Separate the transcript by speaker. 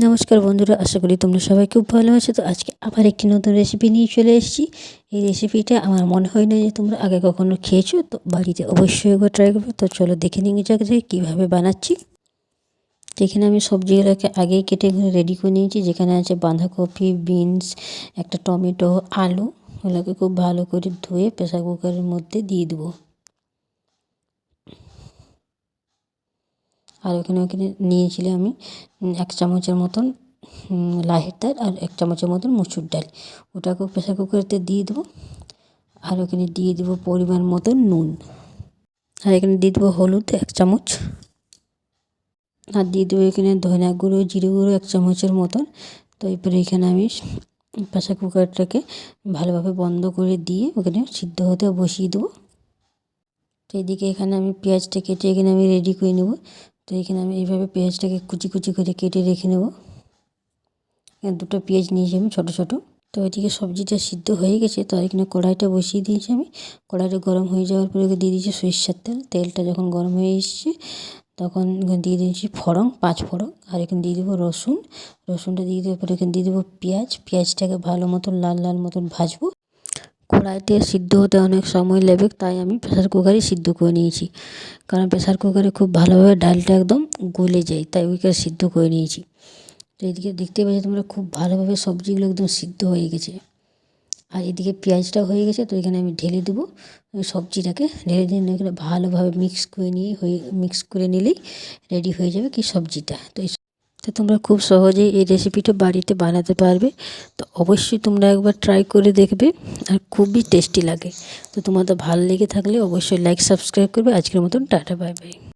Speaker 1: নমস্কার বন্ধুরা, আশা করি তোমরা সবাই খুব ভালো আছো। তো আজকে আবার একটি নতুন রেসিপি নিয়ে চলে এসেছি। এই রেসিপিটা আমার মনে হয় না যে তোমরা আগে কখনো খেয়েছো, তো বাড়িতে অবশ্যই একবার ট্রাই করবে। তো চলো দেখে নিয়ে যাক যে কীভাবে বানাচ্ছি। যেখানে আমি সবজিগুলোকে আগেই কেটে রেডি করে নিয়েছি, যেখানে আছে বাঁধাকপি, বিনস, একটা টমেটো, আলু। ওগুলোকে খুব ভালো করে ধুয়ে প্রেসার কুকারের মধ্যে দিয়ে দেবো। আর ওখানে নিয়েছিলাম আমি 1 চামচের মতন লাহের ডাল আর 1 চামচের মতন মুসুর ডাল। ওটাকেও প্রেসার কুকারেতে দিয়ে দেবো। আর ওখানে দিয়ে দেবো পরিমাণ মতন নুন। আর এখানে দিয়ে দেবো হলুদ 1 চামচ। আর দিয়ে দেবো এখানে ধনিয়া গুঁড়ো, জিরে গুঁড়ো 1 চামচের মতন। তো এরপরে এখানে আমি প্রেসার কুকারটাকে ভালোভাবে বন্ধ করে দিয়ে ওখানে সিদ্ধ হতে বসিয়ে দেবো। তো এদিকে এখানে আমি পেঁয়াজটা কেটে এখানে আমি রেডি করে নেব। তো এখানে আমি এইভাবে পেঁয়াজটাকে কুচি কুচি করে কেটে রেখে নেব। এখানে 2টো পেঁয়াজ নিয়েছি আমি ছোটো ছোটো। তো এদিকে সবজিটা সিদ্ধ হয়ে গেছে। তো এখানে কড়াইটা বসিয়ে দিয়েছি আমি। কড়াইটা গরম হয়ে যাওয়ার পরে দিয়ে দিয়েছি সরিষার তেল। তেলটা যখন গরম হয়ে এসছে তখন দিয়ে দিয়েছি ফোড়ন, 5 ফোড়ন। আর এখানে দিয়ে দেবো রসুন। রসুনটা দিয়ে দেওয়ার পরে এখানে দিয়ে দেবো পেঁয়াজ। পেঁয়াজটাকে ভালো মতন লাল লাল মতন ভাজবো। কড়াইতে সিদ্ধ হতে অনেক সময় লাগবে, তাই আমি প্রেসার কুকারে সিদ্ধ করে নিয়েছি। কারণ প্রেসার কুকারে খুব ভালোভাবে ডালটা একদম গলে যায়, তাই ওইখানে সিদ্ধ করে নিয়েছি। তো এদিকে দেখতে পাচ্ছি তোমরা খুব ভালোভাবে সবজিগুলো একদম সিদ্ধ হয়ে গেছে। আর এদিকে পেঁয়াজটা হয়ে গেছে। তো এখানে আমি ঢেলে দেবো সবজিটাকে। ঢেলে দিয়ে এখানে ভালোভাবে মিক্স করে নিলেই রেডি হয়ে যাবে কি সবজিটা। তো তোমরা খুব সহজেই এই রেসিপিটা বাড়িতে বানাতে পারবে। তো অবশ্যই তোমরা একবার ট্রাই করে দেখবে, আর খুবই টেস্টি লাগে। তো তোমাদের ভালো লেগে থাকলে অবশ্যই লাইক সাবস্ক্রাইব করবে। আজকের মতন টাটা, বাই বাই।